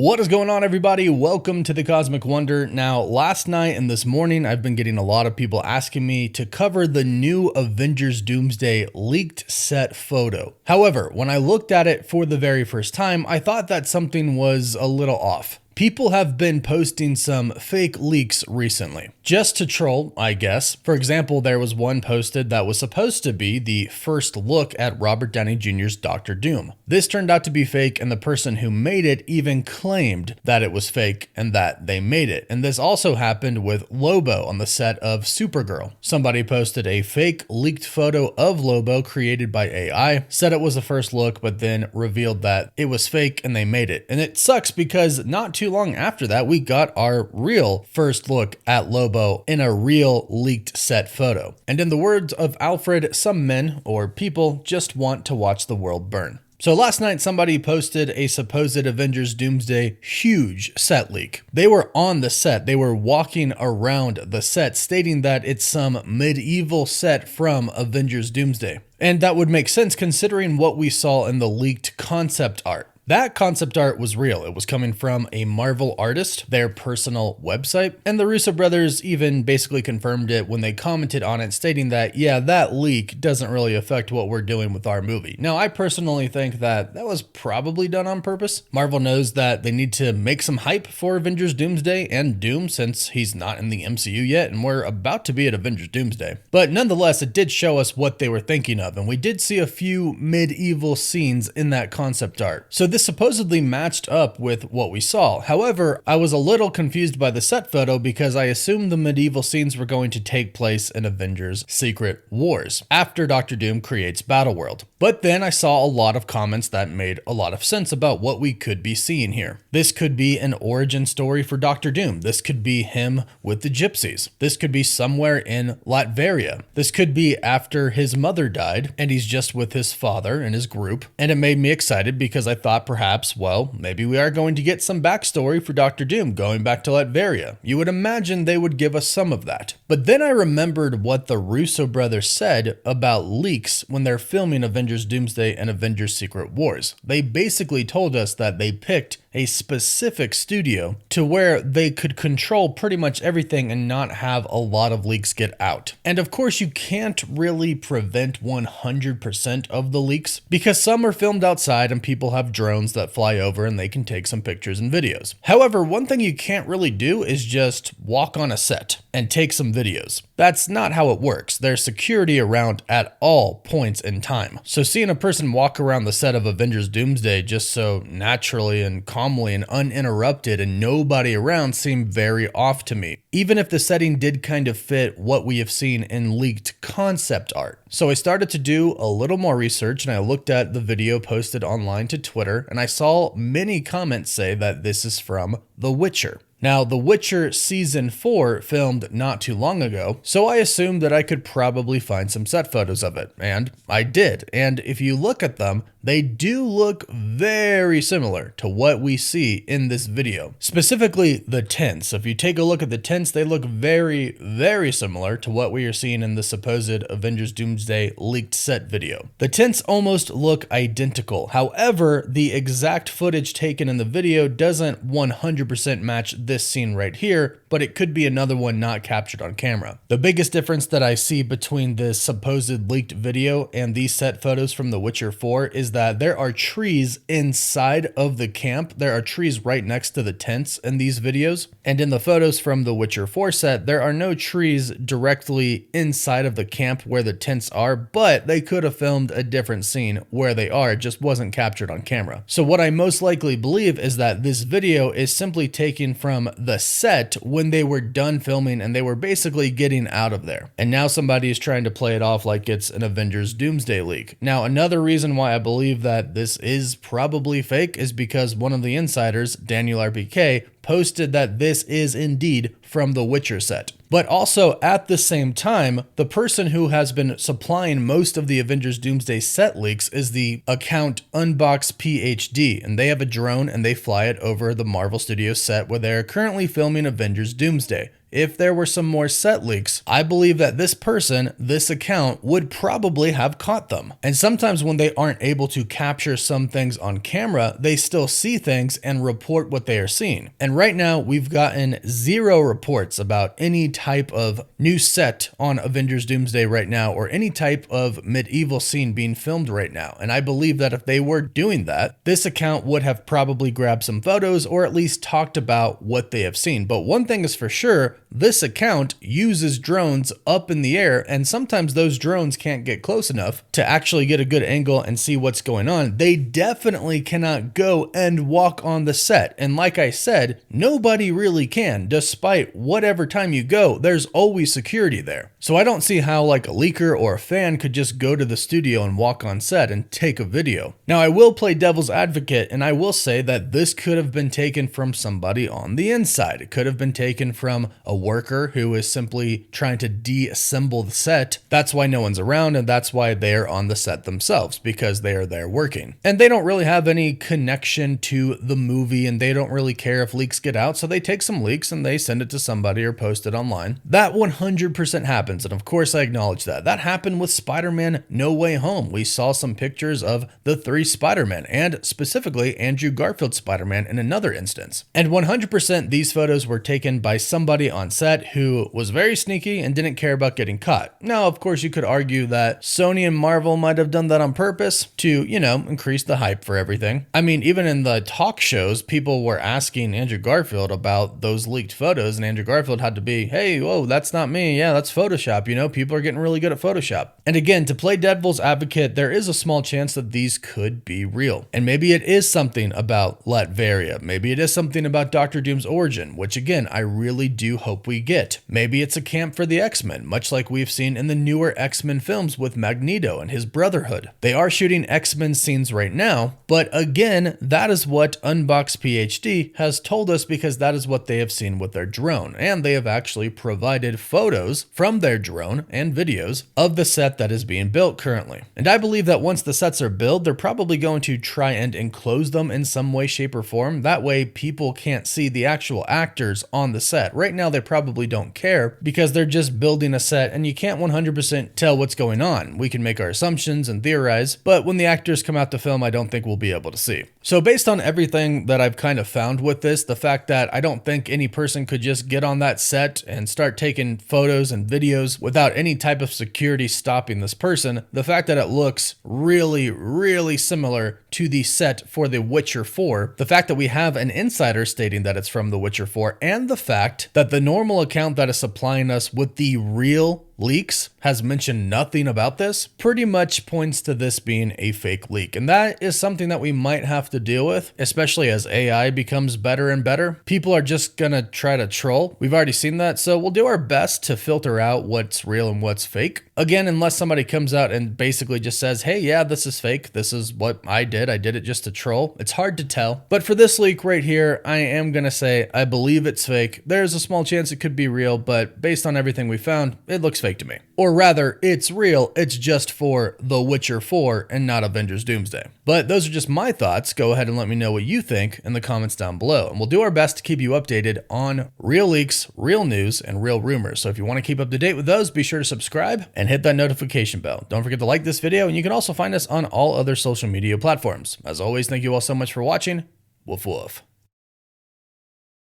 What is going on, everybody? Welcome to the Cosmic Wonder. Now, last night and this morning, I've been getting a lot of people asking me to cover the new Avengers Doomsday leaked set photo. However, when I looked at it for the very first time, I thought that something was a little off. People have been posting some fake leaks recently, just to troll, I guess. For example, there was one posted that was supposed to be the first look at Robert Downey Jr.'s Dr. Doom. This turned out to be fake, and the person who made it even claimed that it was fake and that they made it. And this also happened with Lobo on the set of Supergirl. Somebody posted a fake leaked photo of Lobo created by AI, said it was a first look, but then revealed that it was fake and they made it. And it sucks because not too long after that, we got our real first look at Lobo in a real leaked set photo. And in the words of Alfred, some men or people just want to watch the world burn. So last night, somebody posted a supposed Avengers Doomsday huge set leak. They were on the set. They were walking around the set stating that it's some medieval set from Avengers Doomsday. And that would make sense considering what we saw in the leaked concept art. That concept art was real. It was coming from a Marvel artist, their personal website, and the Russo brothers even basically confirmed it when they commented on it, stating that, yeah, that leak doesn't really affect what we're doing with our movie. Now, I personally think that that was probably done on purpose. Marvel knows that they need to make some hype for Avengers Doomsday and Doom since he's not in the MCU yet, and we're about to be at Avengers Doomsday. But nonetheless, it did show us what they were thinking of, and we did see a few medieval scenes in that concept art. So this supposedly matched up with what we saw. However, I was a little confused by the set photo because I assumed the medieval scenes were going to take place in Avengers Secret Wars after Dr. Doom creates Battleworld. But then I saw a lot of comments that made a lot of sense about what we could be seeing here. This could be an origin story for Dr. Doom. This could be him with the gypsies. This could be somewhere in Latveria. This could be after his mother died and he's just with his father and his group. And it made me excited because I thought perhaps, well, maybe we are going to get some backstory for Dr. Doom going back to Latveria. You would imagine they would give us some of that. But then I remembered what the Russo brothers said about leaks when they're filming Avengers Doomsday and Avengers Secret Wars. They basically told us that they picked a specific studio to where they could control pretty much everything and not have a lot of leaks get out. And of course, you can't really prevent 100% of the leaks because some are filmed outside and people have drones that fly over and they can take some pictures and videos. However, one thing you can't really do is just walk on a set and take some videos. That's not how it works. There's security around at all points in time. So seeing a person walk around the set of Avengers Doomsday just so naturally and calmly and uninterrupted and nobody around seemed very off to me, even if the setting did kind of fit what we have seen in leaked concept art. So I started to do a little more research and I looked at the video posted online to Twitter and I saw many comments say that this is from The Witcher. Now, The Witcher Season 4 filmed not too long ago, so I assumed that I could probably find some set photos of it, and I did. And if you look at them, they do look very similar to what we see in this video. Specifically, the tints. If you take a look at the tints, they look very, very similar to what we are seeing in the supposed Avengers Doomsday leaked set video. The tints almost look identical. However, the exact footage taken in the video doesn't 100% match this scene right here, but it could be another one not captured on camera. The biggest difference that I see between this supposed leaked video and these set photos from The Witcher 4 is that there are trees inside of the camp. There are trees right next to the tents in these videos. And in the photos from The Witcher 4 set, there are no trees directly inside of the camp where the tents are, but they could have filmed a different scene where they are. It just wasn't captured on camera. So what I most likely believe is that this video is simply taken from the set when they were done filming and they were basically getting out of there. And now somebody is trying to play it off like it's an Avengers Doomsday leak. Now, another reason why I believe that this is probably fake is because one of the insiders, Daniel RPK, posted that this is indeed from the Witcher set. But also at the same time, the person who has been supplying most of the Avengers Doomsday set leaks is the account UnboxPhD, and they have a drone and they fly it over the Marvel Studios set where they're currently filming Avengers Doomsday. if there were some more set leaks, I believe that this person, this account, would probably have caught them. And sometimes when they aren't able to capture some things on camera, they still see things and report what they are seeing. And right now, we've gotten 0 reports about any type of new set on Avengers Doomsday right now, or any type of medieval scene being filmed right now. And I believe that if they were doing that, this account would have probably grabbed some photos or at least talked about what they have seen. But one thing is for sure, this account uses drones up in the air, and sometimes those drones can't get close enough to actually get a good angle and see what's going on. They definitely cannot go and walk on the set. And like I said, nobody really can. Despite whatever time you go, there's always security there. So I don't see how like a leaker or a fan could just go to the studio and walk on set and take a video. Now I will play devil's advocate, and I will say that this could have been taken from somebody on the inside. It could have been taken from a worker who is simply trying to deassemble the set. That's why no one's around, and that's why they're on the set themselves, because they are there working. And they don't really have any connection to the movie, and they don't really care if leaks get out, so they take some leaks and they send it to somebody or post it online. That 100% happens, and of course I acknowledge that. That happened with Spider-Man No Way Home. We saw some pictures of the 3 Spider-Men, and specifically Andrew Garfield's Spider-Man in another instance. And 100% these photos were taken by somebody on set who was very sneaky and didn't care about getting caught. Now, of course, you could argue that Sony and Marvel might have done that on purpose to, increase the hype for everything. I mean, even in the talk shows, people were asking Andrew Garfield about those leaked photos, and Andrew Garfield had to be, hey, whoa, that's not me. Yeah, that's Photoshop. People are getting really good at Photoshop. And again, to play devil's advocate, there is a small chance that these could be real. And maybe it is something about Latveria. Maybe it is something about Dr. Doom's origin, which again, I really do hope we get. Maybe it's a camp for the X-Men, much like we've seen in the newer X-Men films with Magneto and his Brotherhood. They are shooting X-Men scenes right now, but again, that is what Unbox PhD has told us, because that is what they have seen with their drone. And they have actually provided photos from their drone and videos of the set that is being built currently. And I believe that once the sets are built, they're probably going to try and enclose them in some way, shape, or form. That way people can't see the actual actors on the set. Right now, they probably don't care because they're just building a set and you can't 100% tell what's going on. We can make our assumptions and theorize, but when the actors come out to film, I don't think we'll be able to see. So based on everything that I've kind of found with this, the fact that I don't think any person could just get on that set and start taking photos and videos without any type of security stopping this person, the fact that it looks really, really similar to the set for The Witcher 4, the fact that we have an insider stating that it's from The Witcher 4, and the fact that the normal account that is supplying us with the real leaks has mentioned nothing about this, pretty much points to this being a fake leak. And that is something that we might have to deal with, especially as AI becomes better and better. People are just gonna try to troll. We've already seen that, so we'll do our best to filter out what's real and what's fake. Again, unless somebody comes out and basically just says, hey, yeah, this is fake. This is what I did it just to troll. It's hard to tell. But for this leak right here, I am gonna say I believe it's fake. There's a small chance it could be real, but based on everything we found, it looks fake to me. Or rather, it's real, it's just for The Witcher 4 and not Avengers Doomsday. But those are just my thoughts. Go ahead and let me know what you think in the comments down below. And we'll do our best to keep you updated on real leaks, real news, and real rumors. So if you want to keep up to date with those, be sure to subscribe and hit that notification bell. Don't forget to like this video, and you can also find us on all other social media platforms. As always, thank you all so much for watching. Woof woof.